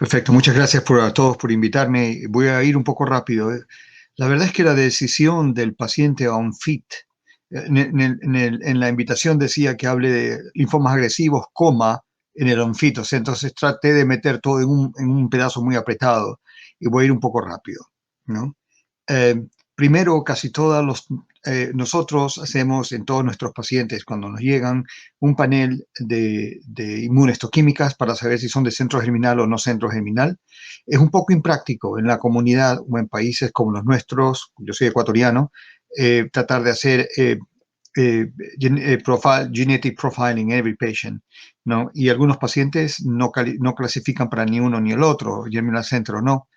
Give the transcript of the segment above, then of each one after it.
Perfecto, muchas gracias a todos por invitarme. Voy a ir un poco rápido. La verdad es que la decisión del paciente ONFIT, en la invitación decía que hable de linfomas agresivos, coma, en el ONFIT, o sea, entonces traté de meter todo en un pedazo muy apretado y voy a ir un poco rápido, ¿no? Eh, Primero, casi todos nosotros hacemos en todos nuestros pacientes, cuando nos llegan, un panel de inmunohistoquímicas para saber si son de centro germinal o no centro germinal. Es un poco impráctico en la comunidad o en países como los nuestros, yo soy ecuatoriano, tratar de hacer genetic profiling every patient, ¿no? Y algunos pacientes no clasifican para ni uno ni el otro, germinal center o no.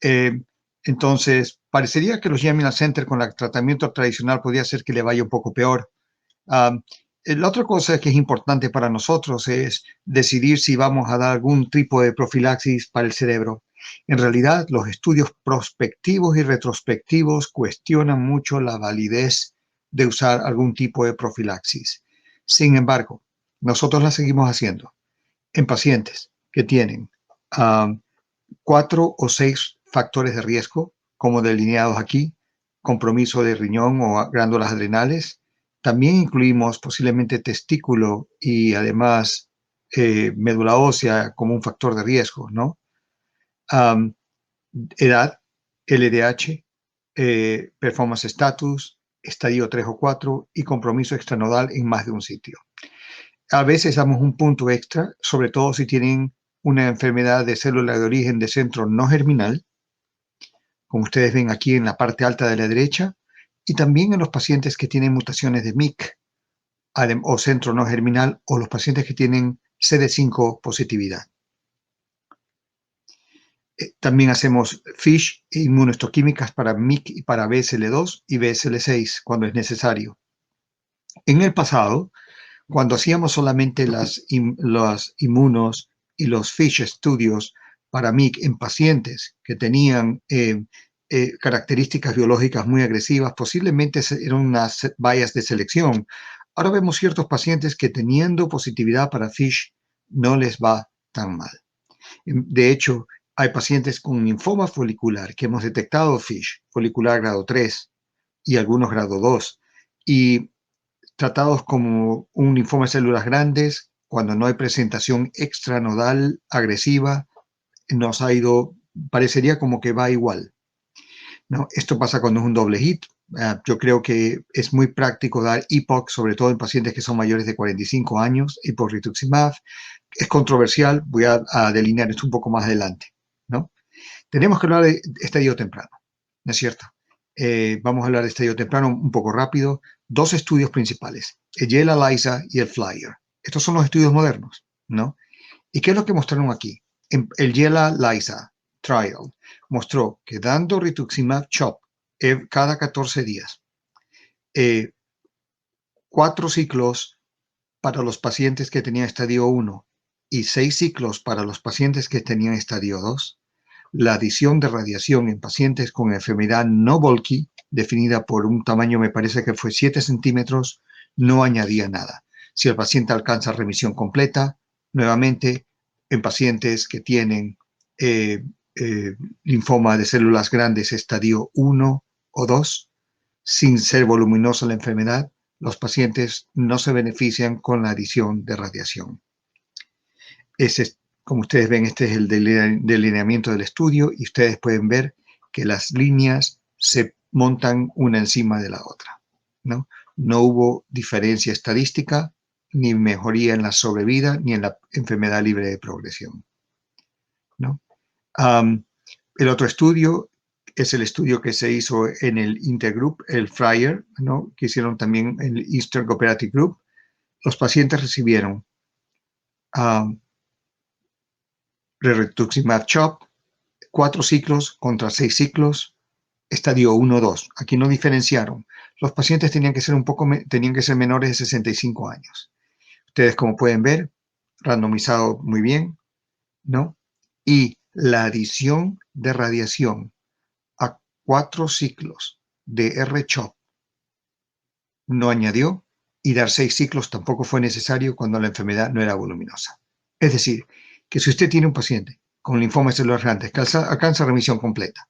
Eh, entonces, parecería que los Germinal Center con el tratamiento tradicional podría ser que le vaya un poco peor. Um, la otra cosa que es importante para nosotros es decidir si vamos a dar algún tipo de profilaxis para el cerebro. En realidad, los estudios prospectivos y retrospectivos cuestionan mucho la validez de usar algún tipo de profilaxis. Sin embargo, nosotros la seguimos haciendo en pacientes que tienen um, 4 o 6 factores de riesgo, como delineados aquí: compromiso de riñón o glándulas adrenales. También incluimos posiblemente testículo y además médula ósea como un factor de riesgo, ¿no? Um, Edad, LDH, performance status, estadio 3 o 4 y compromiso extranodal en más de un sitio. A veces damos un punto extra, sobre todo si tienen una enfermedad de célula de origen de centro no germinal, como ustedes ven aquí en la parte alta de la derecha, y también en los pacientes que tienen mutaciones de MYC o centro no germinal, o los pacientes que tienen CD5 positividad. También hacemos FISH e inmunohistoquímicas para MYC y para BSL2 y BSL6 cuando es necesario. En el pasado, cuando hacíamos solamente los inmunos y los FISH estudios para MYC en pacientes que tenían características biológicas muy agresivas, posiblemente eran unas vallas de selección. Ahora vemos ciertos pacientes que, teniendo positividad para FISH, no les va tan mal. De hecho, hay pacientes con linfoma folicular que hemos detectado FISH, folicular grado 3 y algunos grado 2, y tratados como un linfoma de células grandes, cuando no hay presentación extranodal agresiva, nos ha ido, parecería como que va igual, ¿no? Esto pasa cuando es un doble hit. Yo creo que es muy práctico dar EPOC, sobre todo en pacientes que son mayores de 45 años, EPOC rituximab. Es controversial, voy a delinear esto un poco más adelante, ¿no? Tenemos que hablar de estadio temprano, ¿no es cierto? Vamos a hablar de estadio temprano un poco rápido. 2 estudios principales, el YELA-LISA y el FLYER. Estos son los estudios modernos, ¿no? ¿Y qué es lo que mostraron aquí? El YELA-LISA trial mostró que dando rituximab CHOP cada 14 días, 4 ciclos para los pacientes que tenían estadio 1 y 6 ciclos para los pacientes que tenían estadio 2, la adición de radiación en pacientes con enfermedad no Volky, definida por un tamaño, me parece que fue 7 centímetros, no añadía nada. Si el paciente alcanza remisión completa, nuevamente en pacientes que tienen linfoma de células grandes estadio 1 o 2, sin ser voluminosa la enfermedad, los pacientes no se benefician con la adición de radiación. Como ustedes ven, este es el delineamiento del estudio y ustedes pueden ver que las líneas se montan una encima de la otra, ¿no? No hubo diferencia estadística, ni mejoría en la sobrevida, ni en la enfermedad libre de progresión, ¿no? El otro estudio es el estudio que se hizo en el Intergroup, el FLYER, ¿no? Que hicieron también en el Eastern Cooperative Group. Los pacientes recibieron rituximab CHOP, 4 ciclos contra 6 ciclos, estadio 1-2. Aquí no diferenciaron. Los pacientes tenían que ser menores de 65 años. Ustedes, como pueden ver, randomizado muy bien, ¿no? Y la adición de radiación a 4 ciclos de R-CHOP no añadió, y dar 6 ciclos tampoco fue necesario cuando la enfermedad no era voluminosa. Es decir, que si usted tiene un paciente con linfoma celular grande, alcanza remisión completa.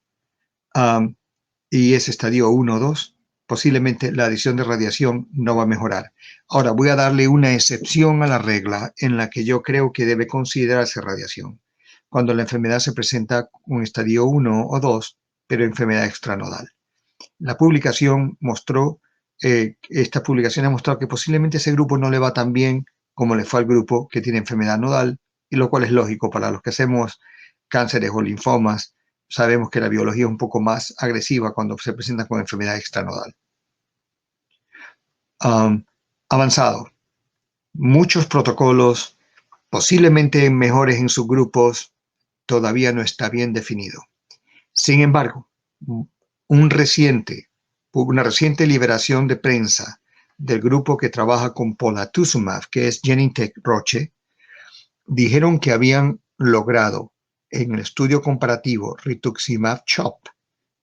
Y es estadio 1 o 2, posiblemente la adición de radiación no va a mejorar. Ahora voy a darle una excepción a la regla en la que yo creo que debe considerarse radiación. Cuando la enfermedad se presenta con estadio 1 o 2, pero enfermedad extranodal. La publicación mostró, esta publicación ha mostrado que posiblemente ese grupo no le va tan bien como le fue al grupo que tiene enfermedad nodal, y lo cual es lógico para los que hacemos cánceres o linfomas. Sabemos que la biología es un poco más agresiva cuando se presenta con enfermedad extranodal. Avanzado. Muchos protocolos, posiblemente mejores en subgrupos, todavía no está bien definido. Sin embargo, una reciente liberación de prensa del grupo que trabaja con polatuzumab, que es Genentech Roche, dijeron que habían logrado en el estudio comparativo rituximab CHOP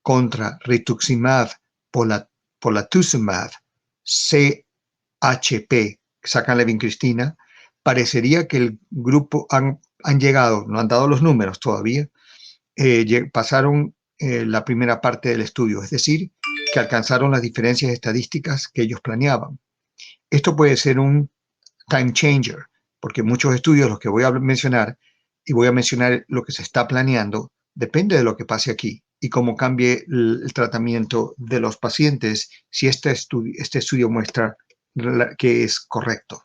contra rituximab polatuzumab CHP, sacan Levin-Cristina, parecería que el grupo han llegado, no han dado los números todavía, pasaron la primera parte del estudio, es decir, que alcanzaron las diferencias estadísticas que ellos planeaban. Esto puede ser un time changer, porque muchos estudios, los que voy a mencionar, y voy a mencionar lo que se está planeando, depende de lo que pase aquí y cómo cambie el tratamiento de los pacientes si este estudio muestra que es correcto.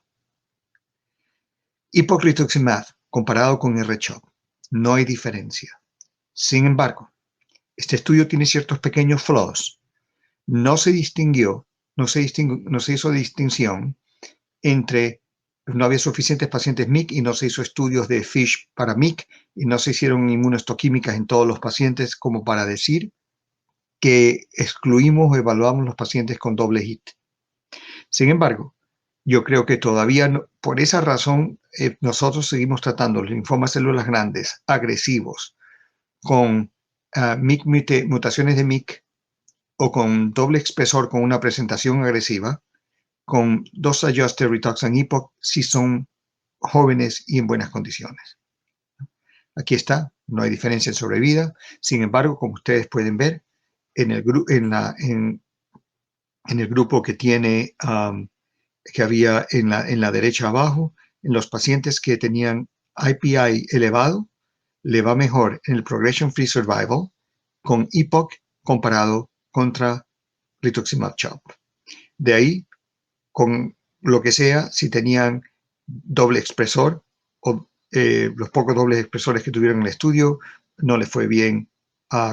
Hipocrituximab comparado con R-CHOP, no hay diferencia. Sin embargo, este estudio tiene ciertos pequeños flaws. No se distinguió, no se hizo distinción entre, no había suficientes pacientes MIC y no se hizo estudios de FISH para MIC y no se hicieron inmunohistoquímicas en todos los pacientes como para decir que excluimos o evaluamos los pacientes con doble hit. Sin embargo, yo creo que todavía, no, por esa razón, nosotros seguimos tratando los linfomas células grandes, agresivos, con mutaciones de MIC o con doble expresor con una presentación agresiva, con dos adjusted rituxan epoch si son jóvenes y en buenas condiciones. Aquí está, no hay diferencia en sobrevida. Sin embargo, como ustedes pueden ver, en el grupo que tiene, que había en la derecha abajo, en los pacientes que tenían IPI elevado, le va mejor en el Progression Free Survival con EPOC comparado contra rituximab CHOP. De ahí, con lo que sea, si tenían doble expresor o los pocos dobles expresores que tuvieron en el estudio, no les fue bien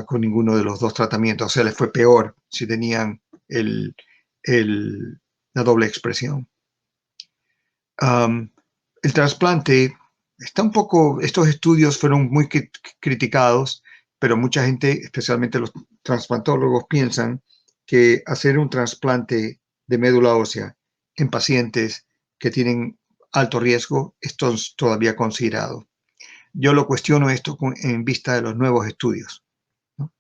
con ninguno de los dos tratamientos, o sea, les fue peor si tenían la doble expresión. El trasplante está un poco, estos estudios fueron muy criticados, pero mucha gente, especialmente los trasplantólogos, piensan que hacer un trasplante de médula ósea en pacientes que tienen alto riesgo esto es todavía considerado. Yo lo cuestiono esto en vista de los nuevos estudios, ¿no?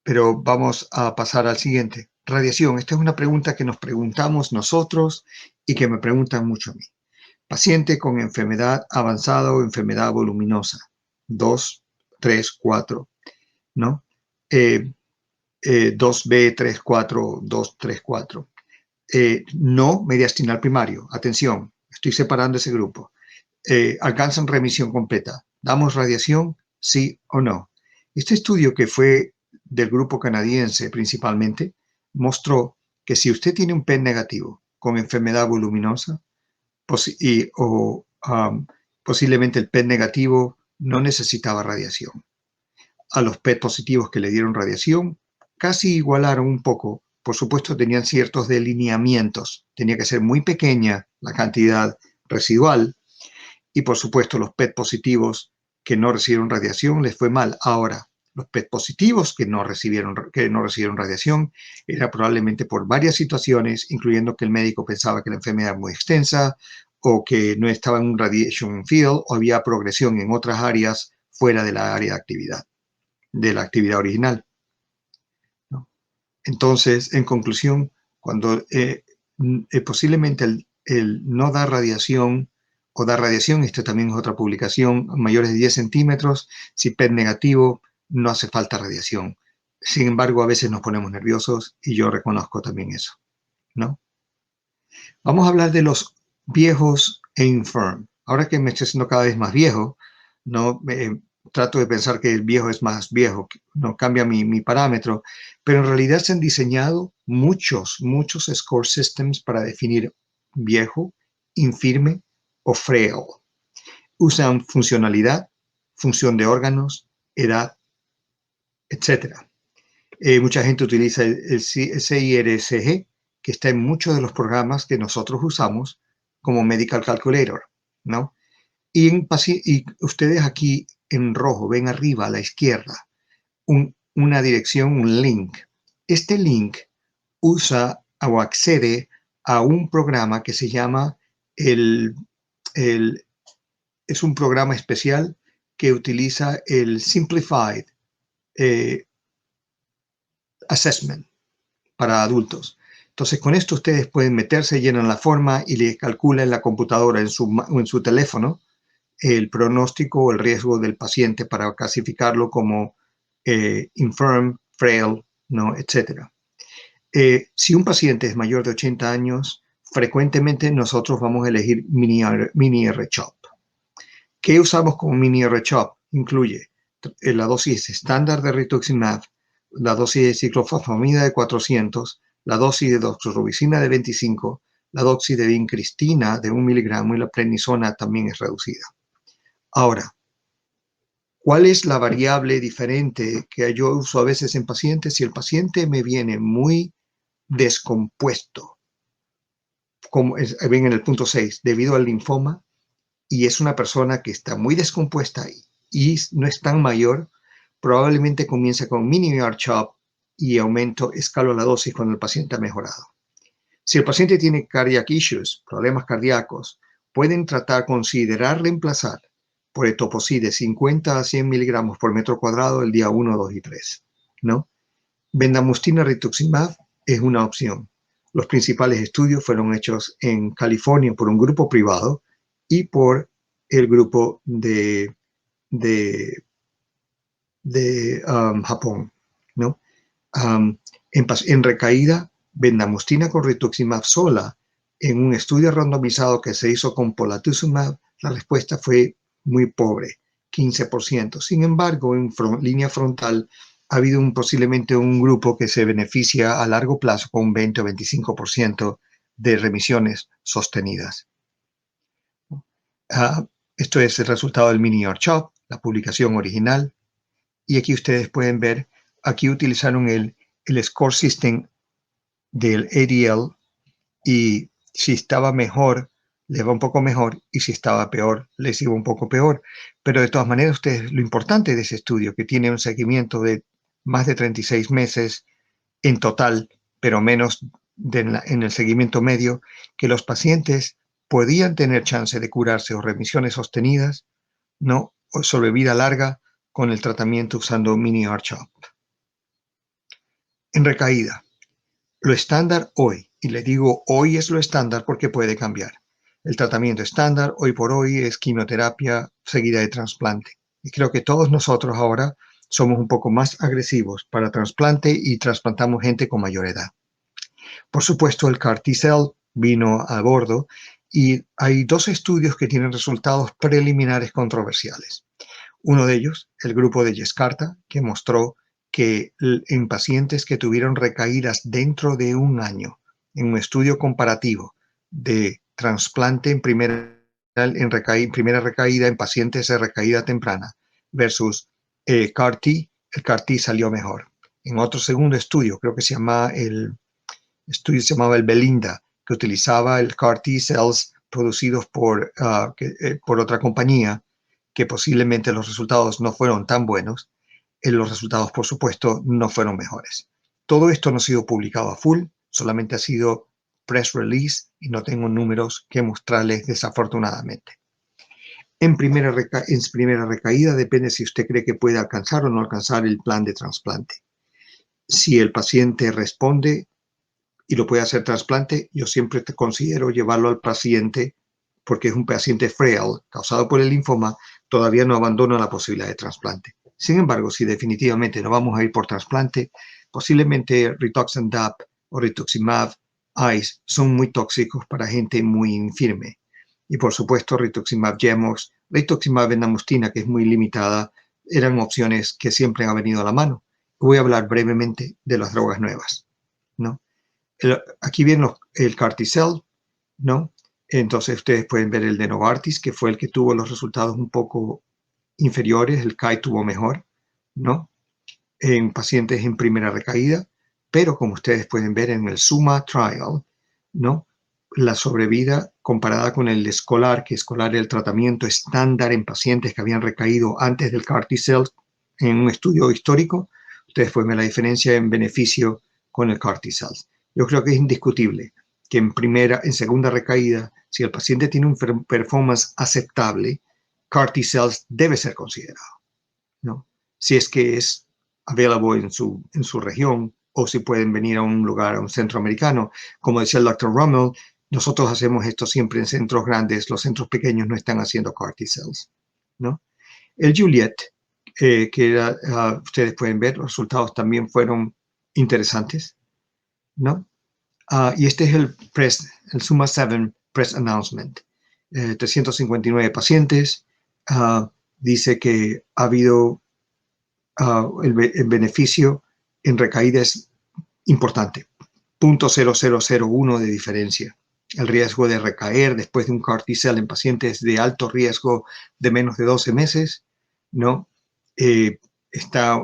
Pero vamos a pasar al siguiente. Radiación. Esta es una pregunta que nos preguntamos nosotros y que me preguntan mucho a mí. Paciente con enfermedad avanzada o enfermedad voluminosa. 2, 3, 4, ¿no? 2B, 3, 4, 2, 3, 4. No mediastinal primario. Atención, estoy separando ese grupo. Alcanzan remisión completa. ¿Damos radiación? Sí o no. Este estudio, que fue del grupo canadiense principalmente, mostró que si usted tiene un PET negativo con enfermedad voluminosa posiblemente el PET negativo no necesitaba radiación. A los PET positivos que le dieron radiación casi igualaron un poco. Por supuesto, tenían ciertos delineamientos. Tenía que ser muy pequeña la cantidad residual. Y por supuesto, los PET positivos que no recibieron radiación les fue mal. Ahora, los PET positivos que no recibieron radiación era probablemente por varias situaciones, incluyendo que el médico pensaba que la enfermedad era muy extensa o que no estaba en un radiation field o había progresión en otras áreas fuera de la área de actividad, de la actividad original, ¿no? Entonces, en conclusión, cuando posiblemente el no dar radiación o dar radiación. Esto también es otra publicación, mayores de 10 centímetros, si PET negativo, no hace falta radiación. Sin embargo, a veces nos ponemos nerviosos y yo reconozco también eso, ¿no? Vamos a hablar de los viejos e infirm. Ahora que me estoy haciendo cada vez más viejo, no trato de pensar que el viejo es más viejo, no cambia mi parámetro, pero en realidad se han diseñado muchos score systems para definir viejo, infirme o frail. Usan funcionalidad, función de órganos, edad, etc. Mucha gente utiliza el CIRSG, que está en muchos de los programas que nosotros usamos como Medical Calculator, ¿no? Y ustedes aquí en rojo ven arriba a la izquierda una dirección, un link. Este link usa o accede a un programa que se llama es un programa especial que utiliza el Simplified Assessment para adultos. Entonces, con esto ustedes pueden meterse, llenan la forma y le calcula en la computadora, en su teléfono, el pronóstico o el riesgo del paciente para clasificarlo como infirm, frail, ¿no? etc. Si un paciente es mayor de 80 años, frecuentemente nosotros vamos a elegir mini R-CHOP. ¿Qué usamos como mini R-CHOP? Incluye la dosis estándar de rituximab, la dosis de ciclofosfamida de 400, la dosis de doxorubicina de 25, la dosis de vincristina de 1 miligramo y la prednisona también es reducida. Ahora, ¿cuál es la variable diferente que yo uso a veces en pacientes? Si el paciente me viene muy descompuesto, como ven en el punto 6, debido al linfoma, y es una persona que está muy descompuesta y no es tan mayor, probablemente comience con mini R-CHOP y escalo la dosis cuando el paciente ha mejorado. Si el paciente tiene cardiac issues, problemas cardíacos, pueden considerar reemplazar por etoposide de 50 a 100 miligramos por metro cuadrado el día 1, 2 y 3, ¿no? Bendamustine rituximab es una opción. Los principales estudios fueron hechos en California por un grupo privado y por el grupo de Japón, ¿no? En recaída, bendamustine con rituximab sola, en un estudio randomizado que se hizo con polatuzumab, la respuesta fue muy pobre, 15%. Sin embargo, en línea frontal ha habido posiblemente un grupo que se beneficia a largo plazo con un 20 o 25% de remisiones sostenidas. Esto es el resultado del mini R-CHOP, la publicación original. Y aquí ustedes pueden ver, aquí utilizaron el score system del ADL y si estaba mejor, les va un poco mejor y si estaba peor, les iba un poco peor. Pero de todas maneras, lo importante de ese estudio, que tiene un seguimiento de más de 36 meses en total, pero menos en el seguimiento medio, que los pacientes podían tener chance de curarse o remisiones sostenidas, ¿no? O sobrevida larga con el tratamiento usando mini R-CHOP. En recaída, lo estándar hoy, y le digo hoy es lo estándar porque puede cambiar. El tratamiento estándar hoy por hoy es quimioterapia seguida de trasplante. Y creo que todos nosotros ahora somos un poco más agresivos para trasplante y trasplantamos gente con mayor edad. Por supuesto, el CAR T-cell vino a bordo y hay dos estudios que tienen resultados preliminares controversiales. Uno de ellos, el grupo de Yescarta, que mostró que en pacientes que tuvieron recaídas dentro de un año, en un estudio comparativo de trasplante en primera recaída en pacientes de recaída temprana versus CAR-T, el CAR-T salió mejor. En otro segundo estudio, creo que el llamaba el Belinda, que utilizaba el CAR-T cells producidos por otra compañía, que posiblemente los resultados no fueron tan buenos, los resultados, por supuesto, no fueron mejores. Todo esto no ha sido publicado a full, solamente ha sido press release y no tengo números que mostrarles desafortunadamente. En primera recaída depende si usted cree que puede alcanzar o no alcanzar el plan de trasplante. Si el paciente responde y lo puede hacer trasplante, yo siempre te considero llevarlo al paciente porque es un paciente frail causado por el linfoma, todavía no abandona la posibilidad de trasplante. Sin embargo, si definitivamente no vamos a ir por trasplante, posiblemente Rituxan DAP o Rituximab ICE son muy tóxicos para gente muy infirme. Y por supuesto, Rituximab GEMOX, Rituximab Bendamustine, que es muy limitada, eran opciones que siempre han venido a la mano. Voy a hablar brevemente de las drogas nuevas, ¿no? Aquí viene el Carticel, ¿no? Entonces ustedes pueden ver el de Novartis, que fue el que tuvo los resultados un poco inferiores, el CAI tuvo mejor, ¿no? En pacientes en primera recaída, pero como ustedes pueden ver en el SUMA trial, ¿no? La sobrevida comparada con el escolar, que escolar era el tratamiento estándar en pacientes que habían recaído antes del Carticel en un estudio histórico, ustedes pueden ver la diferencia en beneficio con el Carticel. Yo creo que es indiscutible que en segunda recaída, si el paciente tiene un performance aceptable, Carticel debe ser considerado, ¿no? Si es que es available en su región o si pueden venir a un lugar, a un centro americano. Como decía el Dr. Rummel, nosotros hacemos esto siempre en centros grandes, los centros pequeños no están haciendo Carticels, ¿no? El Juliet, que era, ustedes pueden ver, los resultados también fueron interesantes, ¿no? Y este es el SUMA 7 Press Announcement. 359 pacientes. Dice que ha habido el beneficio en recaída es importante. 0.0001 de diferencia. El riesgo de recaer después de un Carticel en pacientes de alto riesgo de menos de 12 meses, ¿no? Está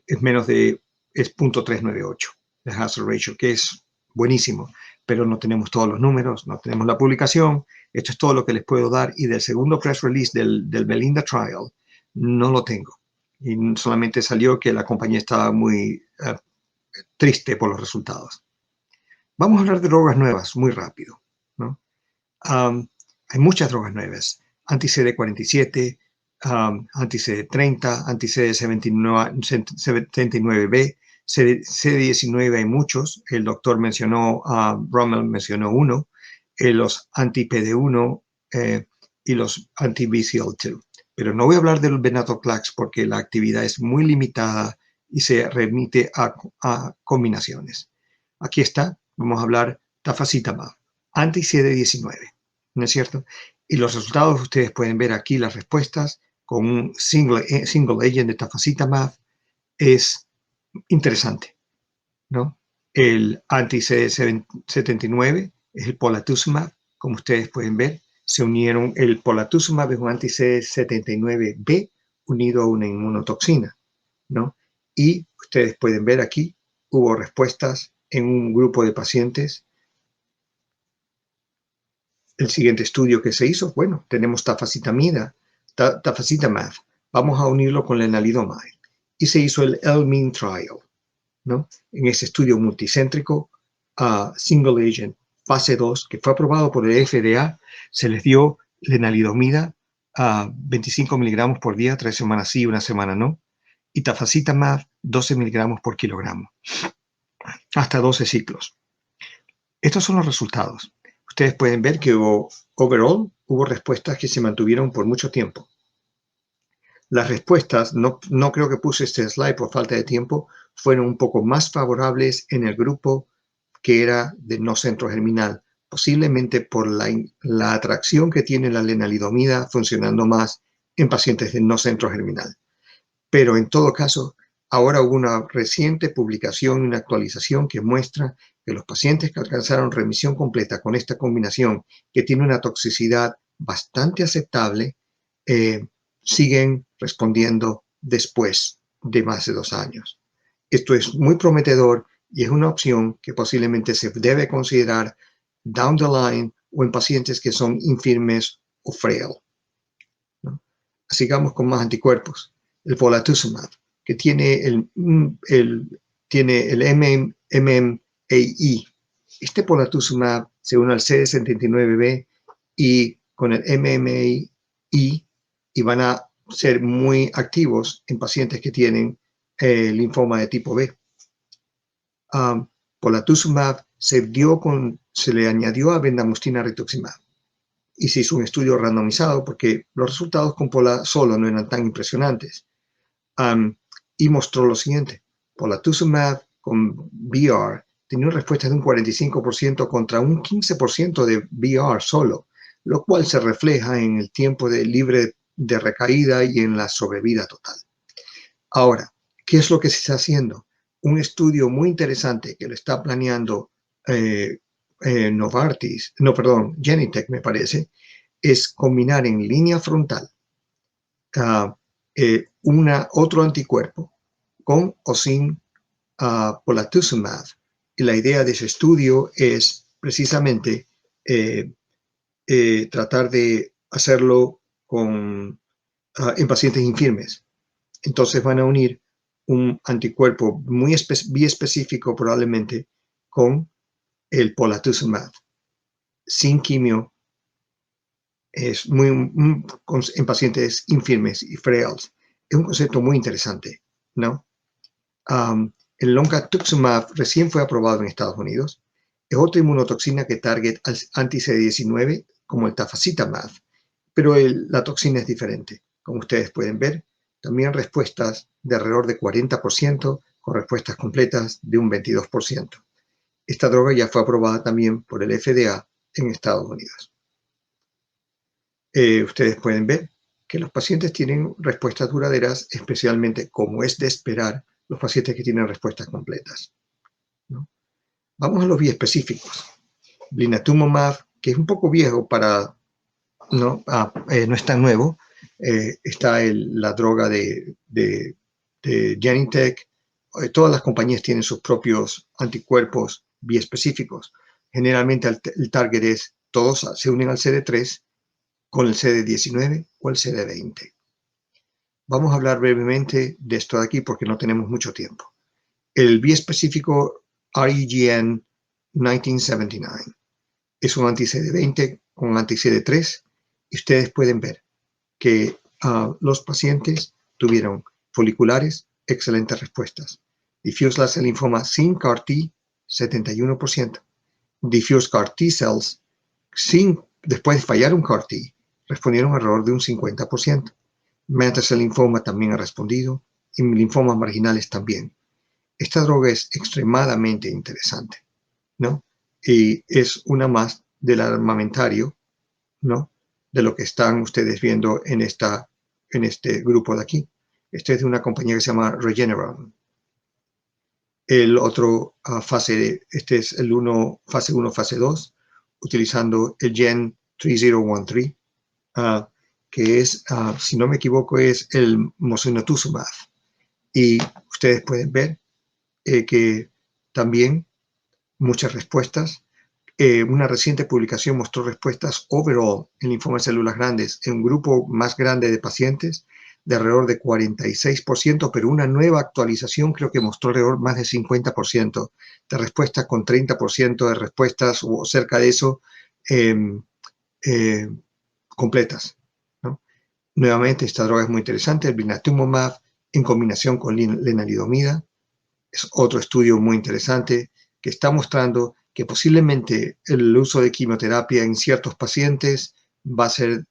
es menos de es 0.398 de hazard ratio, que es buenísimo, pero no tenemos todos los números, no tenemos la publicación. Esto es todo lo que les puedo dar, y del segundo press release del Belinda Trial no lo tengo, y solamente salió que la compañía estaba muy triste por los resultados. Vamos a hablar de drogas nuevas muy rápido, ¿no? Hay muchas drogas nuevas: anti-CD47, anti-CD30, anti-CD79B, CD19 hay muchos. El doctor mencionó, Rummel mencionó uno, los anti-PD1 y los anti-BCL2. Pero no voy a hablar del venetoclax porque la actividad es muy limitada y se remite a combinaciones. Aquí está, vamos a hablar tafasitamab, anti-CD19, ¿no es cierto? Y los resultados ustedes pueden ver aquí, las respuestas con un single agent de tafasitamab es interesante, ¿no? El anti-CD79 es el polatuzumab, como ustedes pueden ver. Se unieron, el polatuzumab es un anti-CD79B unido a una inmunotoxina, ¿no? Y ustedes pueden ver aquí, hubo respuestas en un grupo de pacientes. El siguiente estudio que se hizo, bueno, tenemos tafasitamab, vamos a unirlo con lenalidomide. Y se hizo el ELMIN trial, ¿no? En ese estudio multicéntrico, single agent, fase 2, que fue aprobado por el FDA, se les dio lenalidomida a 25 miligramos por día, 3 semanas sí, 1 semana no, y tafasitamab 12 miligramos por kilogramo, hasta 12 ciclos. Estos son los resultados. Ustedes pueden ver que overall hubo respuestas que se mantuvieron por mucho tiempo. Las respuestas, no creo que puse este slide por falta de tiempo, fueron un poco más favorables en el grupo que era de no centro germinal, posiblemente por la atracción que tiene la lenalidomida funcionando más en pacientes de no centro germinal. Pero en todo caso, ahora hubo una reciente publicación, una actualización que muestra que los pacientes que alcanzaron remisión completa con esta combinación, que tiene una toxicidad bastante aceptable, siguen respondiendo después de más de 2 años. Esto es muy prometedor y es una opción que posiblemente se debe considerar down the line o en pacientes que son infirmes o frail, ¿no? Sigamos con más anticuerpos. El polatuzumab, que tiene el MMAE. Este polatuzumab se une al CD79B y con el MMAE y van a ser muy activos en pacientes que tienen linfoma de tipo B. Polatuzumab se le añadió a bendamustine rituximab. y se hizo un estudio randomizado porque los resultados con Pola solo no eran tan impresionantes. Y mostró lo siguiente: polatuzumab con VR tenía una respuesta de un 45% contra un 15% de VR solo, lo cual se refleja en el tiempo libre de recaída y en la sobrevida total. Ahora, ¿qué es lo que se está haciendo? Un estudio muy interesante que lo está planeando Genentech, me parece, es combinar en línea frontal otro anticuerpo con o sin polatuzumab. Y la idea de ese estudio es precisamente tratar de hacerlo en pacientes infirmes. Entonces van a unir un anticuerpo muy biespecífico probablemente con el polatuzumab, sin quimio, es en pacientes infirmes y frails. Es un concepto muy interesante, ¿no? El loncastuximab recién fue aprobado en Estados Unidos. Es otra inmunotoxina que target al anti-CD19 como el tafasitamab, pero la toxina es diferente. Como ustedes pueden ver, también respuestas de alrededor de 40% con respuestas completas de un 22%. Esta droga ya fue aprobada también por el FDA en Estados Unidos. Ustedes pueden ver que los pacientes tienen respuestas duraderas, especialmente, como es de esperar, los pacientes que tienen respuestas completas, ¿no? Vamos a los biespecíficos. Blinatumomab, que es un poco viejo no es tan nuevo. Está la droga de Genentech. Todas las compañías tienen sus propios anticuerpos biespecíficos. Generalmente el target es, todos se unen al CD3 con el CD19 o el CD20. Vamos a hablar brevemente de esto de aquí porque no tenemos mucho tiempo. El biespecífico REGN 1979 es un anti-CD20 con anti-CD3 y ustedes pueden ver que los pacientes tuvieron foliculares, excelentes respuestas. Diffuse large cell linfoma sin CAR-T, 71%. Diffuse CAR-T cells, después de fallar un CAR-T, respondieron alrededor de un 50%. Mantle cell linfoma también ha respondido y linfomas marginales también. Esta droga es extremadamente interesante, ¿no? Y es una más del armamentario, ¿no?, de lo que están ustedes viendo en este grupo de aquí. Este es de una compañía que se llama Regeneron. El otro este es el fase 1, fase 2, utilizando el Gen 3013, que es, si no me equivoco, es el mosunetuzumab. Y ustedes pueden ver que también muchas respuestas. Una reciente publicación mostró respuestas overall en linfoma de células grandes en un grupo más grande de pacientes de alrededor de 46%, pero una nueva actualización creo que mostró alrededor más de 50% de respuestas, con 30% de respuestas o cerca de eso completas, ¿no? Nuevamente, esta droga es muy interesante. El blinatumomab en combinación con lenalidomida es otro estudio muy interesante que está mostrando que posiblemente el uso de quimioterapia en ciertos pacientes va a ser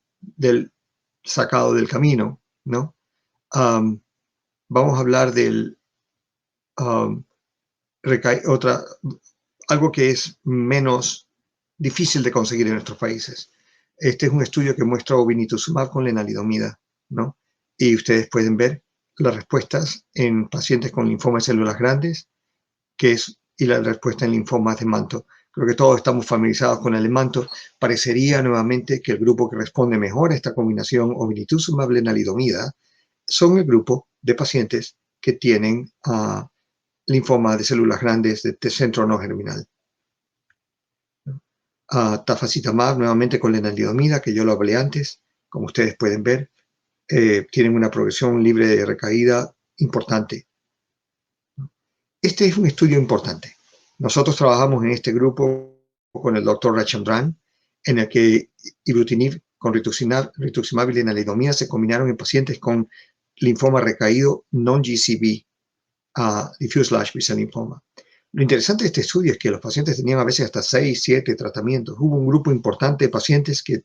sacado del camino, ¿no? Vamos a hablar del algo que es menos difícil de conseguir en nuestros países. Este es un estudio que muestra obinutuzumab con lenalidomida, ¿no? Y ustedes pueden ver las respuestas en pacientes con linfoma de células grandes, y la respuesta en linfomas de manto. Creo que todos estamos familiarizados con el manto. Parecería nuevamente que el grupo que responde mejor a esta combinación obinutuzumab lenalidomida son el grupo de pacientes que tienen linfoma de células grandes de centro no germinal. Tafasitamab nuevamente con lenalidomida, que yo lo hablé antes, como ustedes pueden ver, tienen una progresión libre de recaída importante. Este es un estudio importante. Nosotros trabajamos en este grupo con el doctor Rachandran, en el que ibrutinib con rituximab y lenalidomida se combinaron en pacientes con linfoma recaído non-GCB, diffuse large B-cell linfoma. Lo interesante de este estudio es que los pacientes tenían a veces hasta 6, 7 tratamientos. Hubo un grupo importante de pacientes que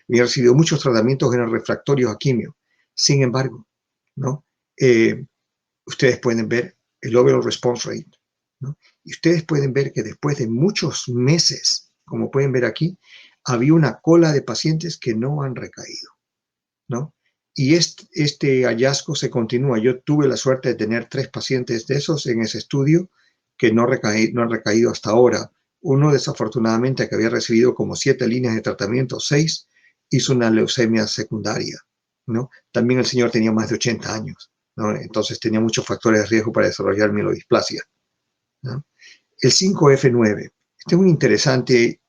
había recibido muchos tratamientos, eran refractorios a quimio. Sin embargo, ¿no? Ustedes pueden ver el overall response rate, ¿no? Y ustedes pueden ver que después de muchos meses, como pueden ver aquí, había una cola de pacientes que no han recaído, ¿no? Y este hallazgo se continúa. Yo tuve la suerte de tener 3 pacientes de esos en ese estudio que no han recaído hasta ahora. Uno, desafortunadamente, que había recibido como 7 líneas de tratamiento, 6, hizo una leucemia secundaria, ¿no? También el señor tenía más de 80 años, ¿no? Entonces tenía muchos factores de riesgo para desarrollar mielodisplasia, ¿no? El 5F9, este es muy interesante.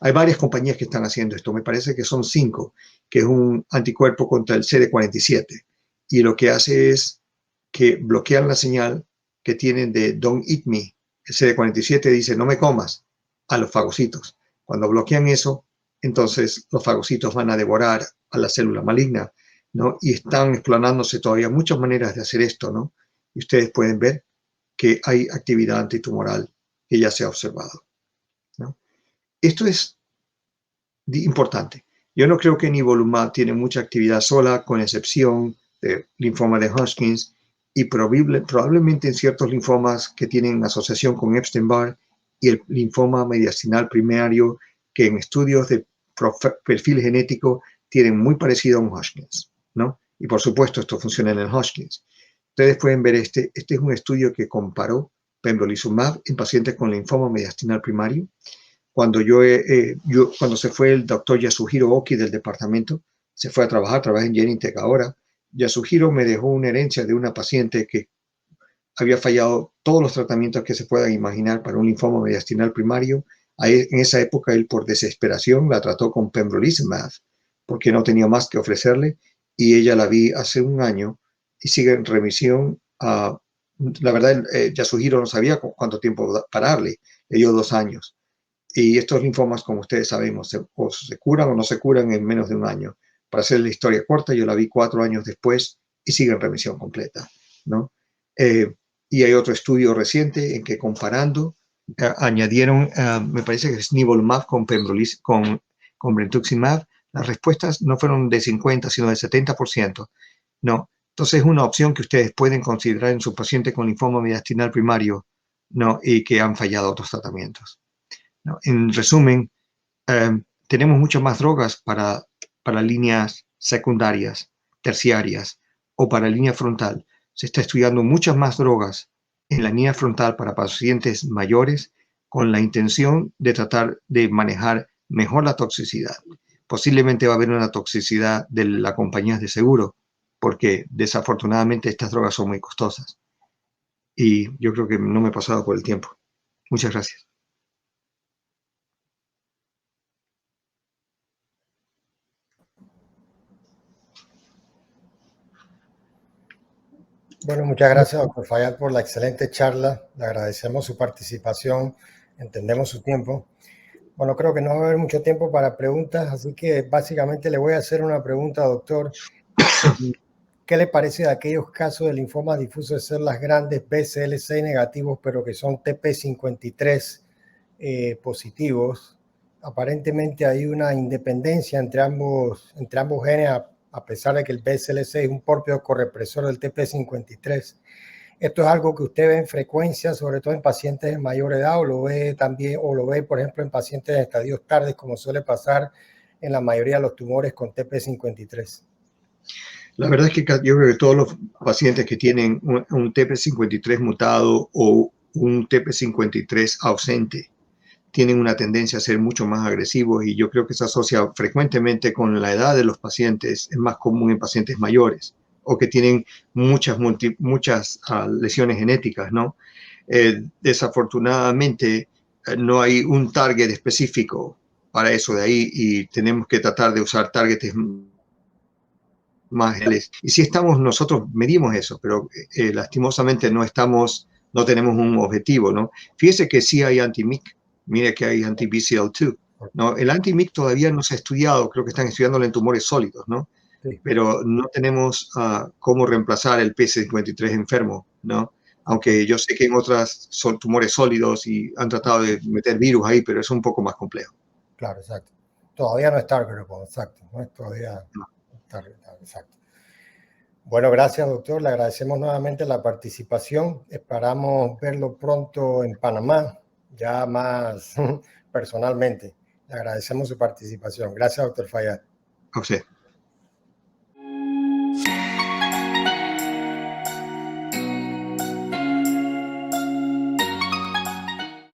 Hay varias compañías que están haciendo esto, me parece que son 5, que es un anticuerpo contra el CD47. Y lo que hace es que bloquean la señal que tienen de Don't Eat Me. El CD47 dice, no me comas, a los fagocitos. Cuando bloquean eso, entonces los fagocitos van a devorar a la célula maligna, ¿no? Y están explorándose todavía muchas maneras de hacer esto, ¿no? Y ustedes pueden ver que hay actividad antitumoral que ya se ha observado, ¿no? Esto es importante. Yo no creo que nivolumab tiene mucha actividad sola, con excepción de linfoma de Hodgkins y probablemente en ciertos linfomas que tienen asociación con Epstein-Barr y el linfoma mediastinal primario, que en estudios de perfil genético tienen muy parecido a un Hodgkins, ¿no? Y por supuesto esto funciona en el Hodgkins. Ustedes pueden ver este es un estudio que comparó pembrolizumab en pacientes con linfoma mediastinal primario. Cuando cuando se fue el doctor Yasuhiro Oki del departamento, se fue a trabaja en Genentech ahora. Yasuhiro me dejó una herencia de una paciente que había fallado todos los tratamientos que se puedan imaginar para un linfoma mediastinal primario. En esa época él, por desesperación, la trató con pembrolizumab porque no tenía más que ofrecerle, y ella la vi hace un año y sigue en remisión. La verdad, Yasuhiro no sabía cuánto tiempo pararle, le dio 2 años. Y estos linfomas, como ustedes sabemos, o se curan o no se curan en menos de un año. Para hacer la historia corta, yo la vi 4 años después y sigue en remisión completa, ¿no? Y hay otro estudio reciente en que comparando, añadieron, me parece que es nivolumab con con brentuximab. Las respuestas no fueron de 50, sino de 70%, ¿no? Entonces es una opción que ustedes pueden considerar en su paciente con linfoma mediastinal primario, ¿no? Y que han fallado otros tratamientos, ¿no? En resumen, tenemos muchas más drogas para líneas secundarias, terciarias o para línea frontal. Se está estudiando muchas más drogas en la línea frontal para pacientes mayores con la intención de tratar de manejar mejor la toxicidad. Posiblemente va a haber una toxicidad de las compañías de seguro, porque desafortunadamente estas drogas son muy costosas. Y yo creo que no me he pasado por el tiempo. Muchas gracias. Bueno, muchas gracias, doctor Fayad, por la excelente charla. Le agradecemos su participación, entendemos su tiempo. Bueno, creo que no va a haber mucho tiempo para preguntas, así que básicamente le voy a hacer una pregunta, doctor. ¿Qué le parece de aquellos casos de linfoma difuso de células grandes BCL6 negativos, pero que son TP53 positivos? Aparentemente hay una independencia entre ambos genes, a pesar de que el BCL6 es un propio correpresor del TP53. ¿Esto es algo que usted ve en frecuencia, sobre todo en pacientes de mayor edad, o lo ve también, o lo ve, por ejemplo, en pacientes de estadios tardes, como suele pasar en la mayoría de los tumores con TP53? La verdad es que yo creo que todos los pacientes que tienen un TP53 mutado o un TP53 ausente tienen una tendencia a ser mucho más agresivos, y yo creo que se asocia frecuentemente con la edad de los pacientes. Es más común en pacientes mayores o que tienen muchas lesiones genéticas, ¿no? Desafortunadamente, no hay un target específico para eso de ahí, y tenemos que tratar de usar targets más generales. Y si estamos, nosotros medimos eso, pero lastimosamente no tenemos un objetivo, ¿no? Fíjese que sí hay anti-MYC, mire que hay anti-BCL2, ¿no? El anti-MYC todavía no se ha estudiado, creo que están estudiándolo en tumores sólidos, ¿no? Sí. Pero no tenemos cómo reemplazar el P53 enfermo, ¿no? Aunque yo sé que en otras tumores sólidos y han tratado de meter virus ahí, pero es un poco más complejo. Claro, exacto. Todavía no es targetable, exacto. No es todavía targetable, exacto. Bueno, gracias, doctor. Le agradecemos nuevamente la participación. Esperamos verlo pronto en Panamá, ya más personalmente. Le agradecemos su participación. Gracias, doctor Fayad. A usted.